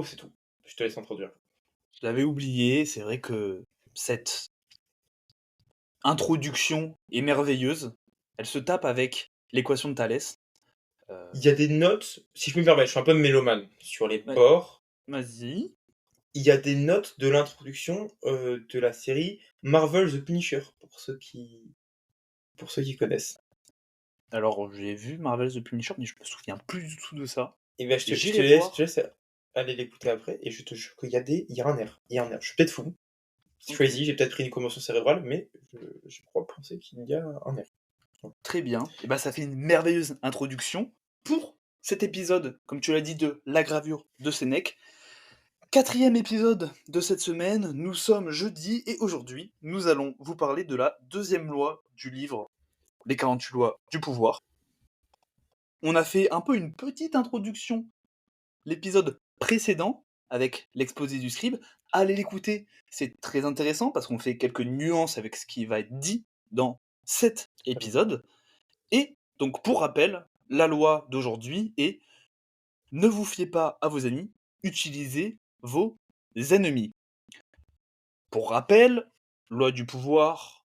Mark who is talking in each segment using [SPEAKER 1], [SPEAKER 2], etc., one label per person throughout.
[SPEAKER 1] scénario, c'est tout. Je te laisse introduire.
[SPEAKER 2] Je l'avais oublié, c'est vrai que cette introduction est merveilleuse. Elle se tape avec l'équation de Thalès.
[SPEAKER 1] Il y a des notes, si je peux me permettre, je suis un peu mélomane sur les
[SPEAKER 2] Ouais,
[SPEAKER 1] ports.
[SPEAKER 2] vas-y.
[SPEAKER 1] Il y a des notes de l'introduction, de la série Marvel The Punisher, pour ceux qui connaissent.
[SPEAKER 2] Alors, j'ai vu Marvel The Punisher, mais je me souviens plus du tout de ça.
[SPEAKER 1] Et ben, je te
[SPEAKER 2] J'irai
[SPEAKER 1] laisse je te
[SPEAKER 2] voir.
[SPEAKER 1] laisse aller l'écouter après et je te jure qu'il y a un air, il y a un air. Je suis peut-être fou,
[SPEAKER 2] Ok,
[SPEAKER 1] crazy, j'ai peut-être pris une commotion cérébrale, mais je crois penser qu'il y a un air.
[SPEAKER 2] très bien. Et ben, ça fait une merveilleuse introduction pour cet épisode, comme tu l'as dit, de la gravure de Sénèque. Quatrième épisode de cette semaine, nous sommes jeudi et aujourd'hui, nous allons vous parler de la deuxième loi du livre Les 48 lois du pouvoir. On a fait un peu une petite introduction l'épisode précédent avec l'exposé du scribe. Allez l'écouter, c'est très intéressant parce qu'on fait quelques nuances avec ce qui va être dit dans cet
[SPEAKER 1] Très bien.
[SPEAKER 2] épisode. Et donc pour rappel, la loi d'aujourd'hui est ne vous fiez pas à vos amis, utilisez vos ennemis. Pour rappel, Loi du pouvoir,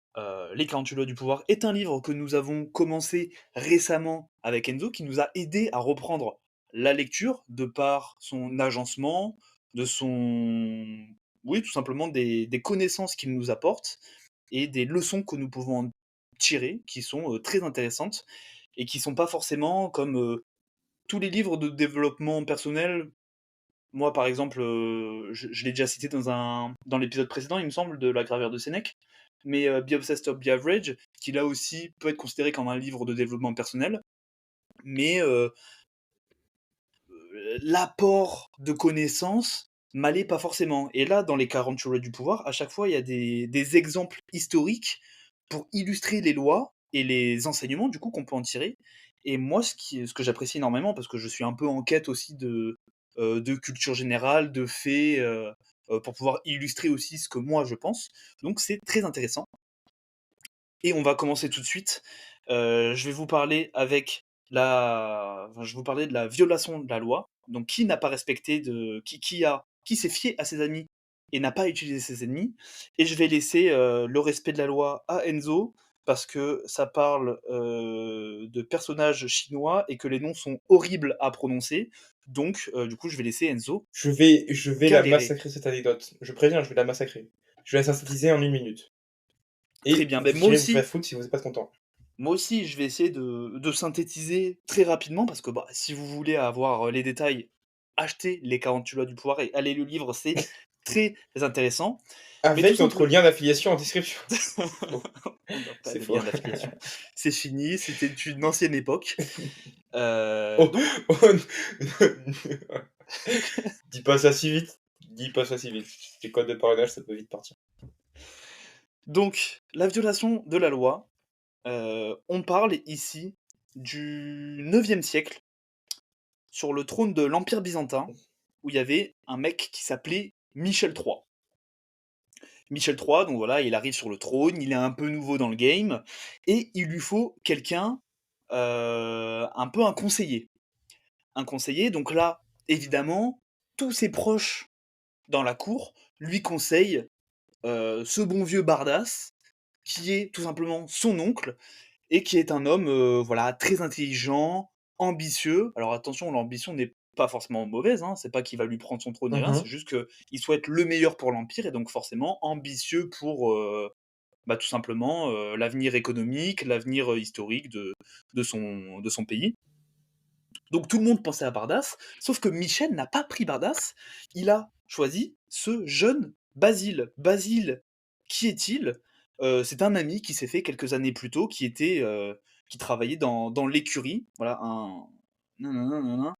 [SPEAKER 2] Les 48 lois du pouvoir est un livre que nous avons commencé récemment avec Enzo, qui nous a aidé à reprendre la lecture de par son agencement, de son... Oui, tout simplement des connaissances qu'il nous apporte et des leçons que nous pouvons en tirer, qui sont très intéressantes et qui sont pas forcément comme tous les livres de développement personnel. Moi, par exemple, je l'ai déjà cité dans l'épisode précédent, il me semble, de la gravure de Sénèque, mais Be Obsessed or Be Average, qui là aussi peut être considéré comme un livre de développement personnel, mais l'apport de connaissances m'allait pas forcément. Et là, dans les 40 lois du pouvoir, à chaque fois, il y a des exemples historiques pour illustrer les lois et les enseignements, du coup, qu'on peut en tirer. Et moi, ce que j'apprécie énormément, parce que je suis un peu en quête aussi de culture générale, de faits, pour pouvoir illustrer aussi ce que moi je pense. Donc c'est très intéressant. Et on va commencer tout de suite. Je vais vous parler je vais vous parler de la violation de la loi. Donc qui n'a pas respecté qui s'est fié à ses amis et n'a pas utilisé ses ennemis. Et je vais laisser le respect de la loi à Enzo parce que ça parle de personnages chinois et que les noms sont horribles à prononcer. Donc du coup je vais laisser Enzo
[SPEAKER 1] Je vais la
[SPEAKER 2] galérer.
[SPEAKER 1] massacrer cette anecdote. Je préviens, je vais la massacrer. Je vais la synthétiser en 1 minute.
[SPEAKER 2] Très
[SPEAKER 1] Et
[SPEAKER 2] bien. Ben,
[SPEAKER 1] vous irez vous faire foutre si vous n'êtes pas content.
[SPEAKER 2] moi aussi, je vais essayer de synthétiser très rapidement parce que bah, si vous voulez avoir les détails, achetez les 48 lois du pouvoir et allez le livre, c'est très intéressant. Mais tout
[SPEAKER 1] Avec notre
[SPEAKER 2] simplement,
[SPEAKER 1] lien d'affiliation en description. Bon,
[SPEAKER 2] on n'a pas
[SPEAKER 1] c'est
[SPEAKER 2] de
[SPEAKER 1] faux.
[SPEAKER 2] lien d'affiliation. C'est fini, c'était une ancienne époque.
[SPEAKER 1] Oh,
[SPEAKER 2] Donc,
[SPEAKER 1] oh, dis pas ça si vite. Dis pas ça si vite. Les codes de parrainage, ça peut vite partir.
[SPEAKER 2] donc, la violation de la loi, on parle ici du 9e siècle, sur le trône de l'Empire byzantin, où il y avait un mec qui s'appelait Michel III. Michel III, donc voilà, il arrive sur le trône, il est un peu nouveau dans le game, et il lui faut quelqu'un, un peu un conseiller. Un conseiller, donc là, évidemment, tous ses proches dans la cour lui conseillent ce bon vieux Bardas, qui est tout simplement son oncle, et qui est un homme voilà, très intelligent, ambitieux. Alors attention, l'ambition n'est pas forcément mauvaise, hein, c'est pas qu'il va lui prendre son trône ni rien, c'est
[SPEAKER 1] Mhm.
[SPEAKER 2] juste qu'il souhaite le meilleur pour l'Empire, et donc forcément ambitieux pour bah, tout simplement l'avenir économique, l'avenir historique de son pays. Donc tout le monde pensait à Bardas, sauf que Michel n'a pas pris Bardas, il a choisi ce jeune Basile. Basile, qui est-il? C'est un ami qui s'est fait quelques années plus tôt, qui travaillait dans l'écurie, voilà, nanana,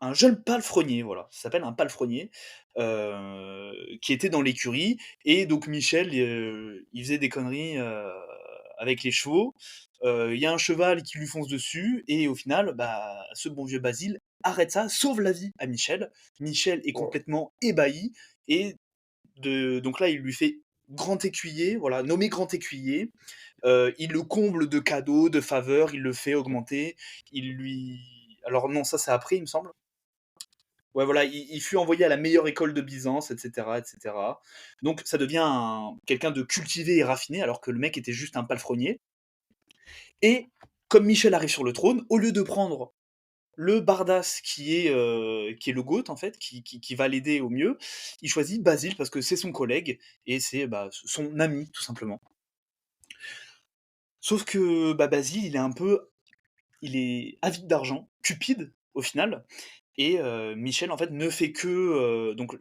[SPEAKER 2] un jeune palefrenier, voilà, ça s'appelle un palefrenier, qui était dans l'écurie. Et donc Michel, il faisait des conneries avec les chevaux. Il y a un cheval qui lui fonce dessus, et au final, bah, ce bon vieux Basile arrête ça, sauve la vie à Michel. Michel est
[SPEAKER 1] Wow.
[SPEAKER 2] complètement ébahi, et donc là, il lui fait grand écuyer, voilà, nommé grand écuyer. Il le comble de cadeaux, de faveurs, il le fait augmenter. Alors non, ça c'est après, il me semble. Ouais, voilà, il fut envoyé à la meilleure école de Byzance, et cetera, et cetera. Donc ça devient quelqu'un de cultivé et raffiné, alors que le mec était juste un palefrenier. Et comme Michel arrive sur le trône, au lieu de prendre le Bardas qui est le GOAT en fait, qui va l'aider au mieux, il choisit Basile parce que c'est son collègue et c'est bah, son ami tout simplement. Sauf que bah, Basile, il est avide d'argent, cupide au final, et Michel en fait ne fait que donc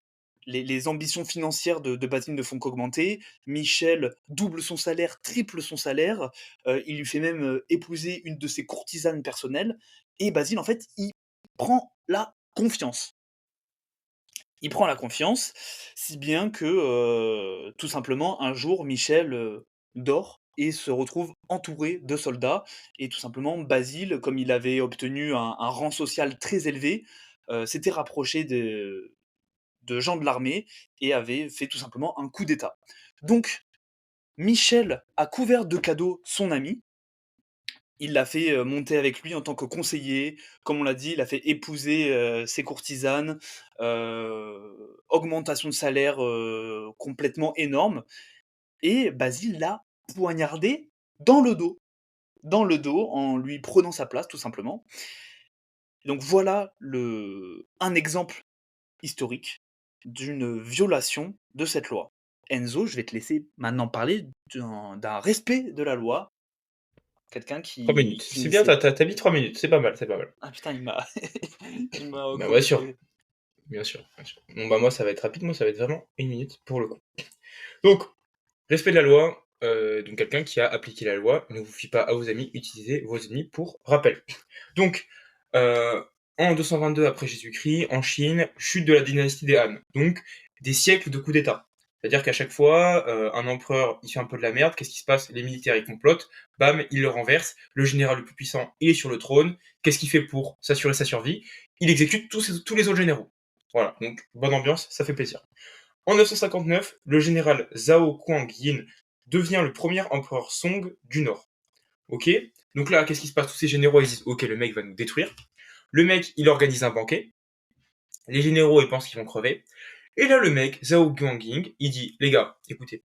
[SPEAKER 2] les ambitions financières de Basile ne font qu'augmenter. Michel double son salaire, triple son salaire. Il lui fait même épouser une de ses courtisanes personnelles. Et Basile en fait il prend la confiance. Il prend la confiance, si bien que tout simplement un jour Michel dort et se retrouve entouré de soldats et tout simplement Basile, comme il avait obtenu un rang social très élevé, s'était rapproché de gens de l'armée et avait fait tout simplement un coup d'État. Donc Michel a couvert de cadeaux son ami, il l'a fait monter avec lui en tant que conseiller, comme on l'a dit, il a fait épouser ses courtisanes, augmentation de salaire complètement énorme, et Basile l'a poignardé dans le dos, en lui prenant sa place tout simplement. Donc voilà un exemple historique d'une violation de cette loi. Enzo, je vais te laisser maintenant parler d'un respect de la loi, quelqu'un
[SPEAKER 1] 3 minutes.
[SPEAKER 2] qui
[SPEAKER 1] C'est
[SPEAKER 2] ne
[SPEAKER 1] bien,
[SPEAKER 2] sait.
[SPEAKER 1] tu as mis 3 minutes, c'est pas mal, c'est pas mal.
[SPEAKER 2] Ah putain, il m'a
[SPEAKER 1] Bah, bien sûr,
[SPEAKER 2] copié.
[SPEAKER 1] bien sûr, bien sûr. Bon, bah, moi, ça va être rapide, moi, ça va être vraiment 1 minute pour le coup. Donc, respect de la loi, donc quelqu'un qui a appliqué la loi, ne vous fiez pas à vos amis, utilisez vos ennemis pour rappel. Donc, euh, en 222 après Jésus-Christ, en Chine, chute de la dynastie des Han. Donc, des siècles de coups d'État. C'est-à-dire qu'à chaque fois, un empereur, il fait un peu de la merde, qu'est-ce qui se passe? Les militaires, ils complotent, bam, il le renverse, le général le plus puissant, il est sur le trône, qu'est-ce qu'il fait pour s'assurer sa survie? Il exécute tous les autres généraux. Voilà, donc bonne ambiance, ça fait plaisir. En 959, le général Zhao Kuang-yin devient le premier empereur Song du Nord. Ok. Donc là, qu'est-ce qui se passe? Tous ces généraux, ils disent, ok, le mec va nous détruire. Le mec, il organise un banquet. Les généraux, ils pensent qu'ils vont crever. Et là, le mec, Zhao Guangying, il dit, les gars, écoutez,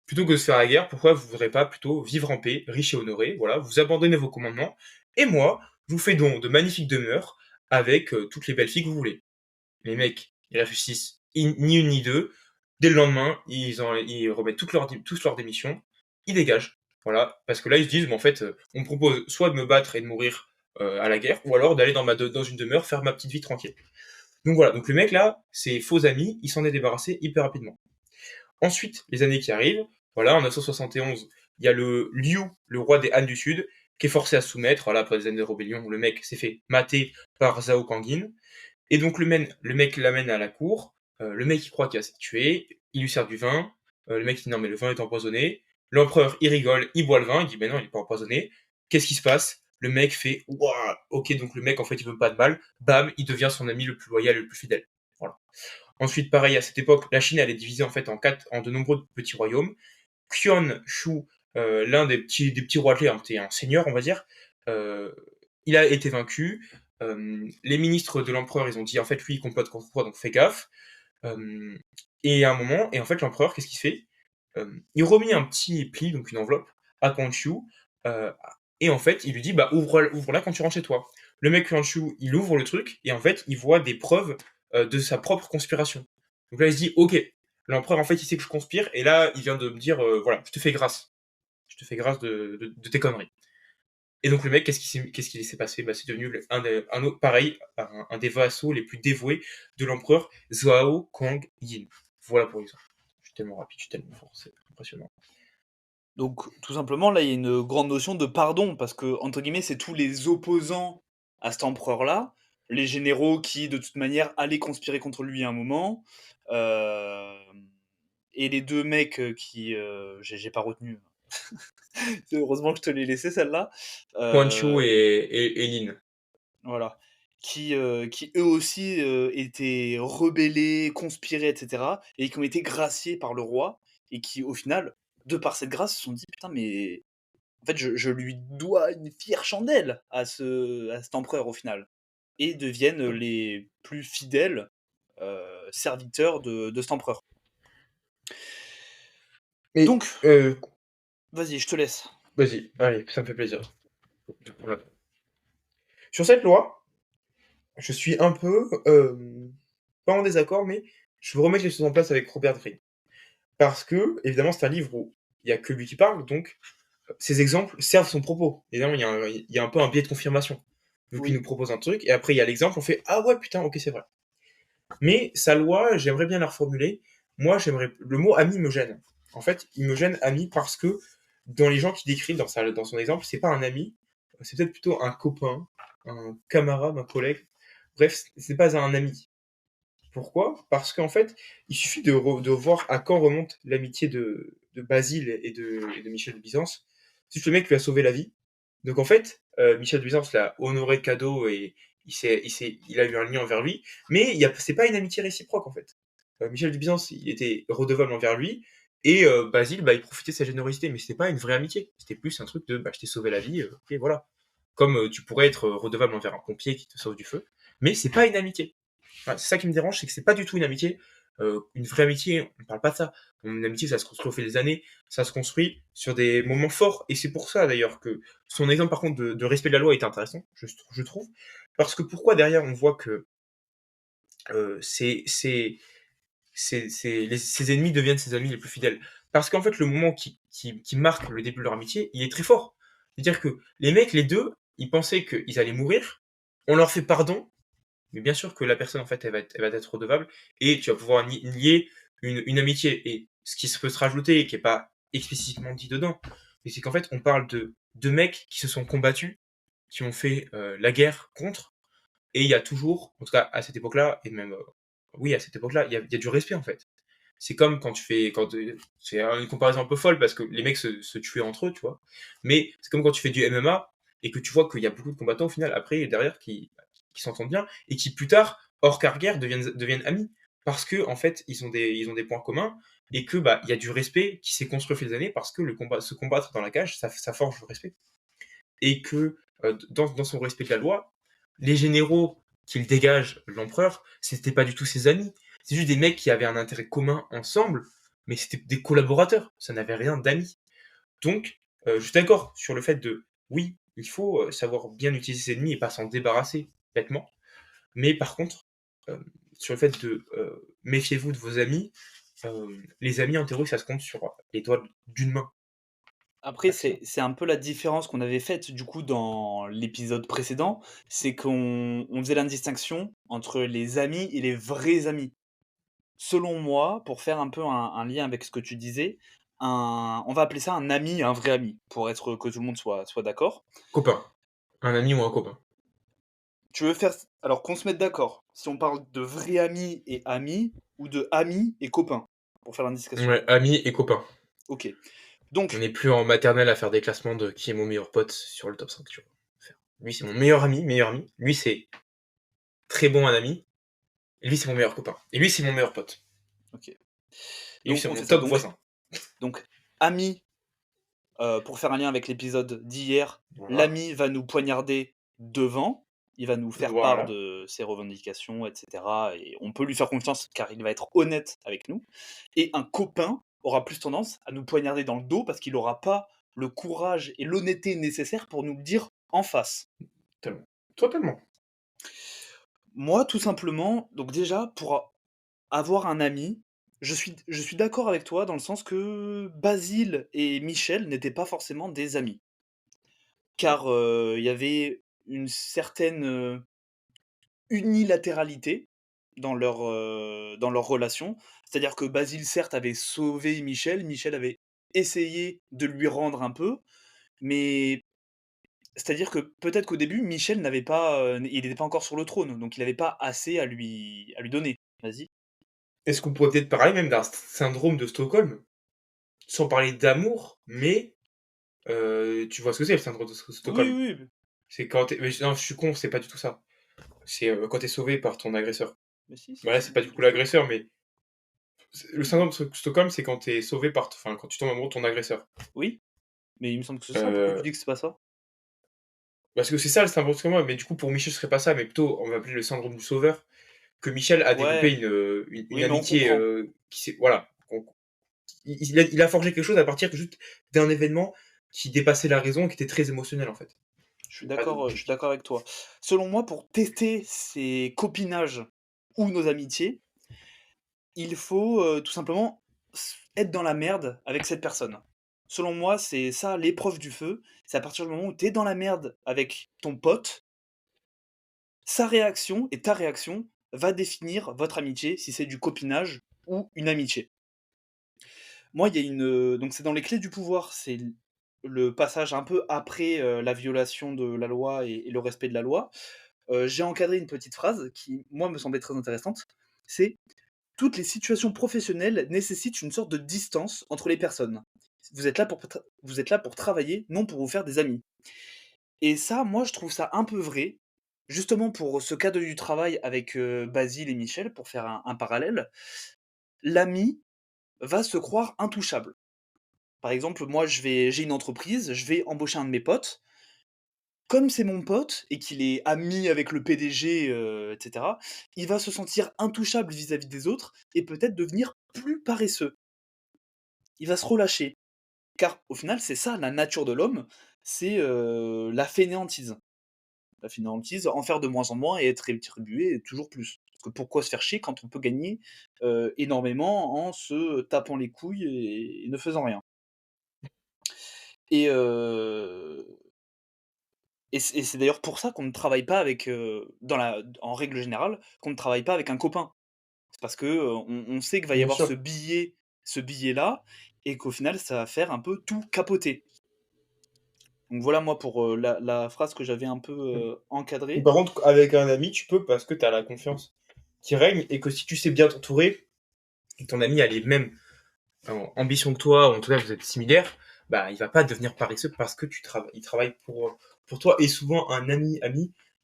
[SPEAKER 1] plutôt que de se faire la guerre, pourquoi vous voudrez pas plutôt vivre en paix, riche et honoré, voilà, vous abandonnez vos commandements, et moi, je vous fais don de magnifiques demeures avec toutes les belles filles que vous voulez. Les mecs, ils réfléchissent ni une ni deux. Dès le lendemain, ils remettent tous leurs démissions, ils dégagent. Voilà, parce que là, ils se disent, mais en fait, on me propose soit de me battre et de mourir à la guerre, ou alors d'aller dans une demeure faire ma petite vie tranquille. Donc voilà, donc le mec là, ses faux amis, il s'en est débarrassé hyper rapidement. Ensuite, les années qui arrivent, voilà, en 971, il y a le Liu, le roi des Han du Sud, qui est forcé à se soumettre. Voilà, après des années de rébellion, le mec s'est fait mater par Zhao Kangin. Et donc le mec l'amène à la cour, le mec il croit qu'il va se tuer, il lui sert du vin, le mec dit non mais le vin est empoisonné, l'empereur il rigole, il boit le vin, il dit mais non il est pas empoisonné, qu'est-ce qui se passe? Le mec fait waouh, ok donc le mec en fait il veut pas de mal, bam, il devient son ami le plus loyal et le plus fidèle. Voilà. Ensuite pareil à cette époque, la Chine elle est divisée en fait en de nombreux petits royaumes. Qion Shu, l'un des petits rois clés, hein, un seigneur on va dire, euh, il a été vaincu. Les ministres de l'empereur, ils ont dit en fait lui il complote contre toi, donc fais gaffe. Euh, et à un moment, et en fait l'empereur, qu'est-ce qu'il fait? Il remet un petit pli, donc une enveloppe, à Quan Chi, euh, et en fait il lui dit bah ouvre-la quand tu rentres chez toi. Le mec Quan Chi, il ouvre le truc et en fait il voit des preuves de sa propre conspiration. Donc là il se dit ok, l'empereur en fait il sait que je conspire et là il vient de me dire voilà je te fais grâce, de tes conneries. Et donc le mec, qu'est-ce qui s'est passé? Bah, c'est devenu un autre, pareil, un des vassaux les plus dévoués de l'empereur Zhao Kang Yin. Voilà pour l'exemple. Je suis tellement rapide, je suis tellement fort, c'est impressionnant.
[SPEAKER 2] Donc, tout simplement, là, il y a une grande notion de pardon, parce que, entre guillemets, c'est tous les opposants à cet empereur-là, les généraux qui, de toute manière, allaient conspirer contre lui à un moment, euh, et les deux mecs j'ai pas retenu. Heureusement que je te l'ai laissé, celle-là.
[SPEAKER 1] Quan Chu
[SPEAKER 2] Euh,
[SPEAKER 1] et Lin.
[SPEAKER 2] voilà. Qui eux aussi étaient rebellés, conspirés, etc. Et qui ont été graciés par le roi, et qui, au final, de par cette grâce, se sont dit, putain, mais en fait, je lui dois une fière chandelle à cet empereur au final. et deviennent les plus fidèles serviteurs de cet empereur.
[SPEAKER 1] Mais,
[SPEAKER 2] Donc, vas-y, je te laisse.
[SPEAKER 1] vas-y, allez, ça me fait plaisir de prendre la parole. Sur cette loi, je suis un peu, pas en désaccord, mais je veux remettre les choses en place avec Robert Greene. Parce que, évidemment, c'est un livre où il y a que lui qui parle, donc ces exemples servent son propos. Évidemment, il y a un peu un biais de confirmation. Vu qu'il nous
[SPEAKER 2] Oui,
[SPEAKER 1] propose un truc, et après il y a l'exemple, on fait ah ouais, putain, ok, c'est vrai. Mais sa loi, j'aimerais bien la reformuler. Moi, j'aimerais. Le mot ami me gêne. En fait, il me gêne ami parce que dans les gens qui décrivent dans son exemple, c'est pas un ami, c'est peut-être plutôt un copain, un camarade, un collègue. Bref, c'est pas un ami. Pourquoi? Parce qu'en fait, il suffit de voir à quand remonte l'amitié de Basile et de Michel de Byzance. C'est juste le mec lui a sauvé la vie. Donc en fait, Michel de Byzance l'a honoré cadeau et il a eu un lien envers lui, mais c'est pas une amitié réciproque en fait. Michel de Byzance, il était redevable envers lui, et Basile, bah, il profitait de sa générosité, mais c'était pas une vraie amitié. C'était plus un truc de, bah, je t'ai sauvé la vie, et voilà. Comme tu pourrais être redevable envers un pompier qui te sauve du feu, mais c'est pas une amitié. Enfin, c'est ça qui me dérange, c'est que c'est pas du tout une amitié. Une vraie amitié, on parle pas de ça. Une amitié, ça se construit au fil des années, ça se construit sur des moments forts. Et c'est pour ça d'ailleurs que son exemple par contre de respect de la loi est intéressant, je trouve. Parce que pourquoi derrière on voit que ses ennemis deviennent ses amis les plus fidèles. Parce qu'en fait, le moment qui marque le début de leur amitié, il est très fort. C'est-à-dire que les mecs, les deux, ils pensaient qu'ils allaient mourir, on leur fait pardon, mais bien sûr que la personne, en fait, elle va être redevable, et tu vas pouvoir lier une amitié. Et ce qui peut se rajouter, et qui n'est pas explicitement dit dedans, mais c'est qu'en fait, on parle de deux mecs qui se sont combattus, qui ont fait la guerre contre, et il y a toujours, en tout cas à cette époque-là, et même, oui, à cette époque-là, il y a du respect, en fait. C'est comme quand tu fais, c'est une comparaison un peu folle parce que les mecs se tuaient entre eux, tu vois. Mais c'est comme quand tu fais du MMA et que tu vois qu'il y a beaucoup de combattants au final après derrière qui s'entendent bien et qui plus tard, hors carrière, deviennent amis parce que en fait ils ont des points communs et que bah il y a du respect qui s'est construit au fil des années parce que se combattre dans la cage, ça forge le respect et que dans son respect de la loi, les généraux qu'il dégage, l'empereur, c'était pas du tout ses amis. C'est juste des mecs qui avaient un intérêt commun ensemble, mais c'était des collaborateurs. Ça n'avait rien d'amis. Donc, je suis d'accord sur le fait de, oui, il faut savoir bien utiliser ses ennemis et pas s'en débarrasser bêtement. Mais par contre, euh, sur le fait de méfiez-vous de vos amis, les amis en théorie, ça se compte sur les doigts d'une main.
[SPEAKER 2] après, c'est un peu la différence qu'on avait faite du coup dans l'épisode précédent, c'est qu'on faisait la distinction entre les amis et les vrais amis. Selon moi, pour faire un peu un lien avec ce que tu disais, on va appeler ça un ami, un vrai ami, pour être que tout le monde soit d'accord.
[SPEAKER 1] Copain. Un ami ou un copain.
[SPEAKER 2] Tu veux faire alors qu'on se mette d'accord, si on parle de vrai ami et ami, ou de ami et copain, pour faire l'indiscrétion.
[SPEAKER 1] Ouais, ami et copain.
[SPEAKER 2] Ok.
[SPEAKER 1] On
[SPEAKER 2] Donc,
[SPEAKER 1] n'est plus en maternelle à faire des classements de qui est mon meilleur pote sur le top 5, tu vois. Lui, c'est mon meilleur ami, meilleur ami. Lui, c'est très bon un ami. Et lui, c'est mon meilleur copain. Et lui, c'est mon meilleur pote.
[SPEAKER 2] ok.
[SPEAKER 1] Et lui,
[SPEAKER 2] Donc
[SPEAKER 1] c'est
[SPEAKER 2] on
[SPEAKER 1] mon
[SPEAKER 2] fait ça.
[SPEAKER 1] top
[SPEAKER 2] Donc,
[SPEAKER 1] voisin.
[SPEAKER 2] donc ami, pour faire un lien avec l'épisode d'hier,
[SPEAKER 1] Voilà.
[SPEAKER 2] l'ami va nous poignarder devant, il va nous faire part
[SPEAKER 1] Voilà.
[SPEAKER 2] de ses revendications, etc. Et on peut lui faire confiance car il va être honnête avec nous. Et un copain aura plus tendance à nous poignarder dans le dos parce qu'il n'aura pas le courage et l'honnêteté nécessaires pour nous le dire en face.
[SPEAKER 1] Totalement. Totalement.
[SPEAKER 2] Moi, tout simplement, donc déjà, pour avoir un ami, je suis d'accord avec toi dans le sens que Basile et Michel n'étaient pas forcément des amis. Car il y avait une certaine unilatéralité dans leur relation. C'est-à-dire que Basile, certes, avait sauvé Michel, Michel avait essayé de lui rendre un peu, mais c'est-à-dire que peut-être qu'au début, Michel n'avait pas, il n'était pas encore sur le trône, donc il n'avait pas assez à lui donner. Vas-y.
[SPEAKER 1] Est-ce qu'on pourrait peut-être parler même d'un syndrome de Stockholm, sans parler d'amour, mais tu vois ce que c'est le syndrome de
[SPEAKER 2] Oui,
[SPEAKER 1] Stockholm.
[SPEAKER 2] oui,
[SPEAKER 1] C'est quand t'es... Mais non, je suis con, c'est pas du tout ça. C'est quand t'es sauvé par ton agresseur.
[SPEAKER 2] mais si, si,
[SPEAKER 1] Voilà,
[SPEAKER 2] si,
[SPEAKER 1] c'est pas du
[SPEAKER 2] bien
[SPEAKER 1] coup
[SPEAKER 2] sûr.
[SPEAKER 1] l'agresseur, mais le syndrome de Stockholm, c'est quand t'es sauvé par... Enfin, quand tu tombes amoureux de ton agresseur.
[SPEAKER 2] Oui, mais il me semble que c'est ça. Pourquoi tu
[SPEAKER 1] Euh,
[SPEAKER 2] dis que c'est pas ça?
[SPEAKER 1] Parce que c'est ça le syndrome de Stockholm, mais du coup pour Michel ce serait pas ça, mais plutôt on va appeler le syndrome du sauveur, que Michel a développé
[SPEAKER 2] Ouais,
[SPEAKER 1] une
[SPEAKER 2] oui, mais on
[SPEAKER 1] amitié,
[SPEAKER 2] comprend.
[SPEAKER 1] qui s'est voilà, il a forgé quelque chose à partir juste d'un événement qui dépassait la raison et qui était très émotionnel en fait. Pas de
[SPEAKER 2] Je suis
[SPEAKER 1] logique.
[SPEAKER 2] d'accord avec toi. Selon moi, pour tester ces copinages ou nos amitiés, il faut, tout simplement être dans la merde avec cette personne. Selon moi, c'est ça l'épreuve du feu, c'est à partir du moment où tu es dans la merde avec ton pote, sa réaction et ta réaction va définir votre amitié, si c'est du copinage ou une amitié. Moi, il y a donc c'est dans Les Clés du pouvoir, c'est le passage un peu après, la violation de la loi et le respect de la loi. J'ai encadré une petite phrase qui, moi, me semblait très intéressante, c'est: «Toutes les situations professionnelles nécessitent une sorte de distance entre les personnes. Vous êtes là pour travailler, non pour vous faire des amis». Et ça, moi, je trouve ça un peu vrai, justement pour ce cadre du travail avec, Basile et Michel, pour faire un parallèle. L'ami va se croire intouchable. Par exemple, moi, j'ai une entreprise, je vais embaucher un de mes potes. Comme c'est mon pote et qu'il est ami avec le PDG, et cetera, il va se sentir intouchable vis-à-vis des autres et peut-être devenir plus paresseux. Il va se relâcher. Car au final, c'est ça la nature de l'homme, c'est, la fainéantise. La fainéantise, en faire de moins en moins et être rétribué toujours plus. Parce que pourquoi se faire chier quand on peut gagner, énormément en se tapant les couilles et ne faisant rien? Et c'est d'ailleurs pour ça qu'on ne travaille pas avec, en règle générale, qu'on ne travaille pas avec un copain. C'est parce que, on sait qu'il va y
[SPEAKER 1] Bien
[SPEAKER 2] avoir
[SPEAKER 1] sûr.
[SPEAKER 2] ce billet-là et qu'au final, ça va faire un peu tout capoter. Donc voilà, moi, pour, la phrase que j'avais un peu,
[SPEAKER 1] Mmh.
[SPEAKER 2] encadrée.
[SPEAKER 1] Par contre, avec un ami, tu peux parce que tu as la confiance qui règne et que si tu sais bien t'entourer et que ton ami a les mêmes ambitions que toi, ou en tout cas vous êtes similaires, bah il va pas devenir paresseux parce que il travaille pour toi. Et souvent, un ami,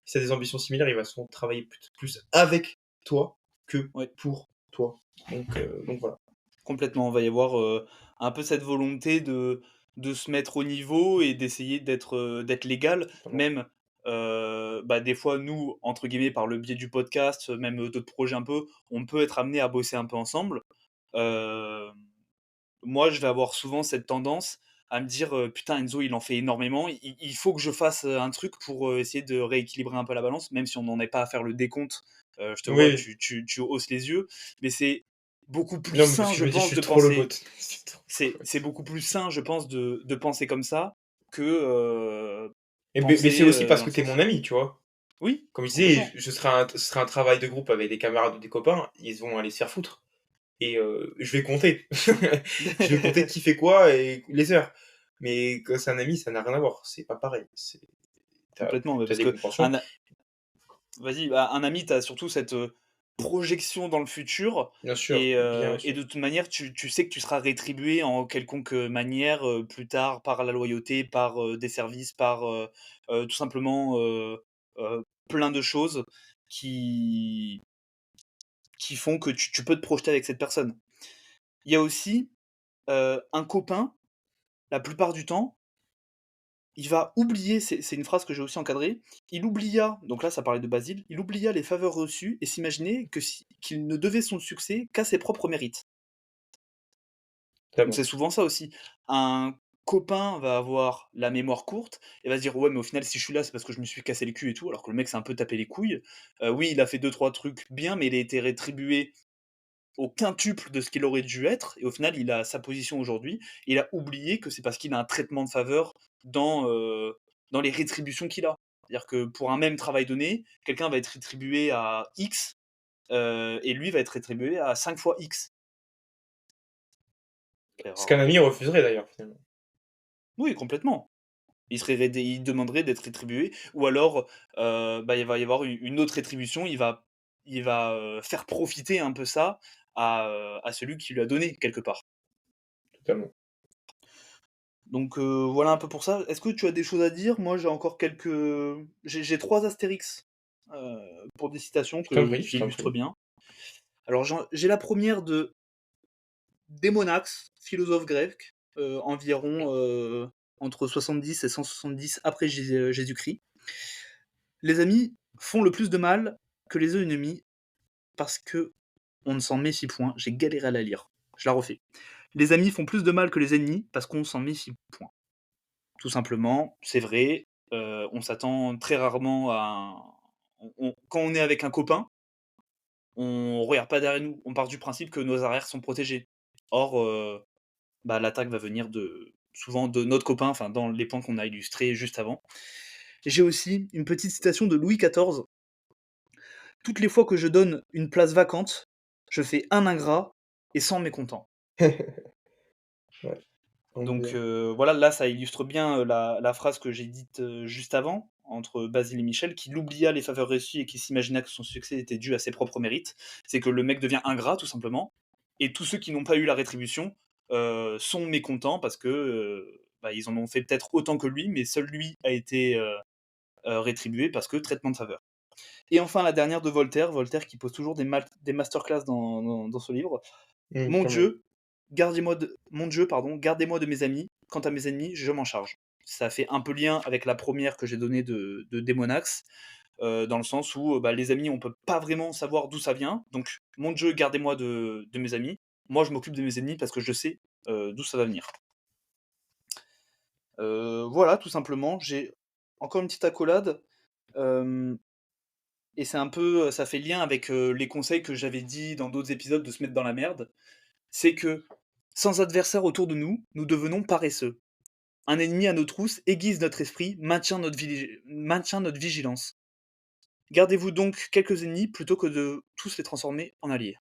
[SPEAKER 1] si a des ambitions similaires, il va souvent travailler plus avec toi que
[SPEAKER 2] Ouais,
[SPEAKER 1] pour toi. Donc voilà.
[SPEAKER 2] complètement. Il va y avoir, un peu cette volonté de se mettre au niveau et d'essayer d'être légal.
[SPEAKER 1] Totalement.
[SPEAKER 2] Même, bah, des fois, nous, entre guillemets, par le biais du podcast, même, d'autres projets un peu, on peut être amené à bosser un peu ensemble. Hem Moi, je vais avoir souvent cette tendance à me dire, «Putain, Enzo, il en fait énormément, il faut que je fasse, un truc pour, essayer de rééquilibrer un peu la balance», même si on n'en est pas à faire le décompte. Je te
[SPEAKER 1] Oui,
[SPEAKER 2] vois,
[SPEAKER 1] oui.
[SPEAKER 2] tu hausses les yeux, mais c'est beaucoup plus
[SPEAKER 1] Non, mais parce
[SPEAKER 2] sain,
[SPEAKER 1] que je
[SPEAKER 2] je
[SPEAKER 1] me dis, je
[SPEAKER 2] pense,
[SPEAKER 1] suis
[SPEAKER 2] de
[SPEAKER 1] trop le
[SPEAKER 2] penser
[SPEAKER 1] goat. C'est trop le
[SPEAKER 2] c'est
[SPEAKER 1] goat.
[SPEAKER 2] beaucoup plus sain, je pense, de penser comme ça que,
[SPEAKER 1] Mais c'est
[SPEAKER 2] penser,
[SPEAKER 1] aussi parce
[SPEAKER 2] dans
[SPEAKER 1] que
[SPEAKER 2] le
[SPEAKER 1] t'es mon
[SPEAKER 2] sens.
[SPEAKER 1] ami, tu vois.
[SPEAKER 2] Oui,
[SPEAKER 1] Comme je disais,
[SPEAKER 2] complètement.
[SPEAKER 1] ce sera un travail de groupe avec des camarades ou des copains, ils vont aller se faire foutre. Et je vais compter. Je vais compter qui fait quoi et les heures. Mais quand c'est un ami, ça n'a rien à voir. C'est pas pareil.
[SPEAKER 2] Complètement, bah,
[SPEAKER 1] T'as
[SPEAKER 2] parce
[SPEAKER 1] des
[SPEAKER 2] que
[SPEAKER 1] compréhensions.
[SPEAKER 2] un Vas-y, bah, un ami, tu as surtout cette, projection dans le futur
[SPEAKER 1] Bien sûr, bien
[SPEAKER 2] et
[SPEAKER 1] sûr.
[SPEAKER 2] de toute manière, tu sais que tu seras rétribué en quelconque, manière, plus tard par la loyauté, par, des services, par, tout simplement, plein de choses qui qui font que tu peux te projeter avec cette personne. Il y a aussi, un copain, la plupart du temps, il va oublier, c'est une phrase que j'ai aussi encadrée, il oublia, donc là ça parlait de Basile, il oublia les faveurs reçues et s'imaginait qu'il ne devait son succès qu'à ses propres mérites. Donc
[SPEAKER 1] Totalement.
[SPEAKER 2] c'est souvent ça aussi. Un copain va avoir la mémoire courte et va se dire: «Ouais, mais au final si je suis là, c'est parce que je me suis cassé le cul et tout», alors que le mec s'est un peu tapé les couilles. Oui, il a fait deux trois trucs bien, mais il a été rétribué au quintuple de ce qu'il aurait dû être et au final, il a sa position aujourd'hui. Il a oublié que c'est parce qu'il a un traitement de faveur dans les rétributions qu'il a. C'est-à-dire que pour un même travail donné, quelqu'un va être rétribué à X, et lui va être rétribué à 5 fois X.
[SPEAKER 1] Ce qu'un ami refuserait d'ailleurs, finalement.
[SPEAKER 2] Oui, complètement. Il demanderait d'être rétribué ou alors, bah, il va y avoir une autre rétribution. Il va, faire profiter un peu ça à celui qui lui a donné quelque part.
[SPEAKER 1] Totalement.
[SPEAKER 2] Donc voilà un peu pour ça. Est-ce que tu as des choses à dire? Moi, j'ai encore quelques, j'ai 3 astérix, pour des citations
[SPEAKER 1] Je
[SPEAKER 2] qui
[SPEAKER 1] t'en
[SPEAKER 2] illustrent
[SPEAKER 1] prie.
[SPEAKER 2] bien. Alors j'ai la première de Démonax, philosophe grec, environ, entre 70 et 170 après Jésus-Christ. Les amis font le plus de mal que les ennemis parce que on ne s'en méfie point. J'ai galéré à la lire. Je la refais. Les amis font plus de mal que les ennemis parce qu'on s'en méfie point. Tout simplement, c'est vrai. On s'attend très rarement à quand on est avec un copain, on regarde pas derrière nous. On part du principe que nos arrières sont protégés. Or, l'attaque va venir souvent de notre copain, enfin dans les points qu'on a illustrés juste avant. J'ai aussi une petite citation de Louis XIV. Toutes les fois que je donne une place vacante, je fais un ingrat et 100 mécontents.
[SPEAKER 1] Ouais,
[SPEAKER 2] Donc
[SPEAKER 1] bien.
[SPEAKER 2] voilà, là ça illustre bien la phrase que j'ai dite juste avant, entre Basile et Michel, qui l'oublia les faveurs reçues et qui s'imagina que son succès était dû à ses propres mérites. C'est que le mec devient ingrat, tout simplement, et tous ceux qui n'ont pas eu la rétribution sont mécontents parce que ils en ont fait peut-être autant que lui, mais seul lui a été rétribué parce que traitement de faveur. Et enfin, la dernière de Voltaire, Voltaire qui pose toujours des masterclass dans ce livre. Mon
[SPEAKER 1] Quand même.
[SPEAKER 2] Dieu, gardez-moi de mes amis. Quant à mes ennemis, je m'en charge. Ça fait un peu lien avec la première que j'ai donnée de Démonax, dans le sens où les amis, on peut pas vraiment savoir d'où ça vient. Donc, mon Dieu, gardez-moi de mes amis. Moi, je m'occupe de mes ennemis parce que je sais d'où ça va venir. Voilà, tout simplement. J'ai encore une petite accolade. Et c'est un peu, ça fait lien avec les conseils que j'avais dit dans d'autres épisodes de se mettre dans la merde. C'est que sans adversaire autour de nous, nous devenons paresseux. Un ennemi à nos trousses aiguise notre esprit, maintient notre vigilance. Gardez-vous donc quelques ennemis plutôt que de tous les transformer en alliés.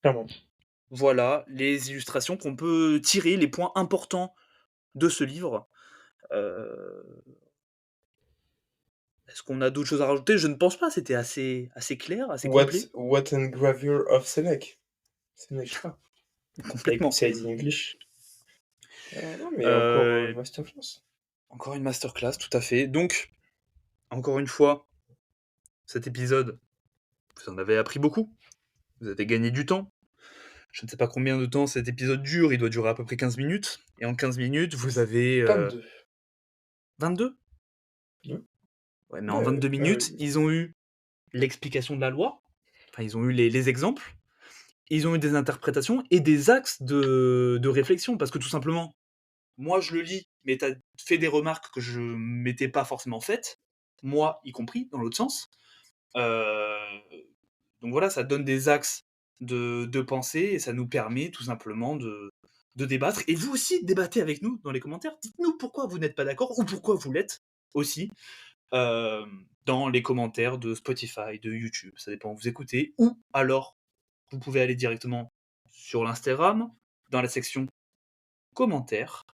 [SPEAKER 1] Clairement.
[SPEAKER 2] Voilà les illustrations qu'on peut tirer, les points importants de ce livre. Euh, Est-ce qu'on a d'autres choses à rajouter? Je ne pense pas, c'était assez clair, assez complet.
[SPEAKER 1] What an gravure of Senec. Seneca.
[SPEAKER 2] Complètement.
[SPEAKER 1] Say it in English. Non, mais encore
[SPEAKER 2] Euh,
[SPEAKER 1] masterclass.
[SPEAKER 2] Encore une masterclass, tout à fait. Donc, encore une fois, cet épisode, vous en avez appris beaucoup. Vous avez gagné du temps. Je ne sais pas combien de temps cet épisode dure, il doit durer à peu près 15 minutes. Et en 15 minutes, vous avez
[SPEAKER 1] 22.
[SPEAKER 2] 22.
[SPEAKER 1] Ouais,
[SPEAKER 2] Ouais, mais en
[SPEAKER 1] ouais,
[SPEAKER 2] 22
[SPEAKER 1] ouais,
[SPEAKER 2] minutes, ils ont eu l'explication de la loi, enfin, ils ont eu les exemples, ils ont eu des interprétations et des axes de réflexion. Parce que tout simplement, moi je le lis, mais tu as fait des remarques que je m'étais pas forcément faites, moi y compris, dans l'autre sens. Euh, donc voilà, ça donne des axes de pensée et ça nous permet tout simplement de débattre. Et vous aussi, débattez avec nous dans les commentaires. Dites-nous pourquoi vous n'êtes pas d'accord ou pourquoi vous l'êtes aussi euh, dans les commentaires de Spotify, de YouTube. Ça dépend où vous écoutez. Ou alors, vous pouvez aller directement sur l'Instagram, dans la section commentaires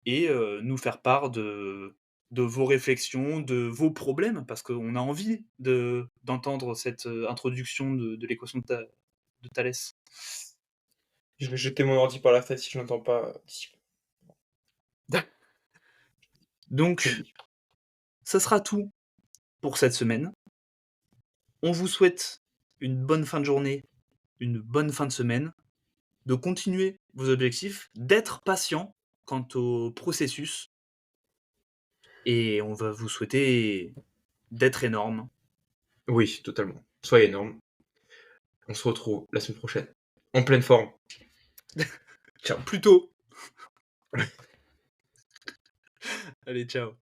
[SPEAKER 2] et nous faire part de vos réflexions, de vos problèmes, parce qu'on a envie d'entendre cette introduction de l'équation de Thalès.
[SPEAKER 1] Je vais jeter mon ordi par la fenêtre si je n'entends pas.
[SPEAKER 2] Donc, ça sera tout pour cette semaine. On vous souhaite une bonne fin de journée, une bonne fin de semaine, de continuer vos objectifs, d'être patient quant au processus, et on va vous souhaiter d'être énorme.
[SPEAKER 1] Oui, totalement. Soyez énorme. On se retrouve la semaine prochaine. En pleine forme. Ciao.
[SPEAKER 2] Plutôt. Allez, ciao.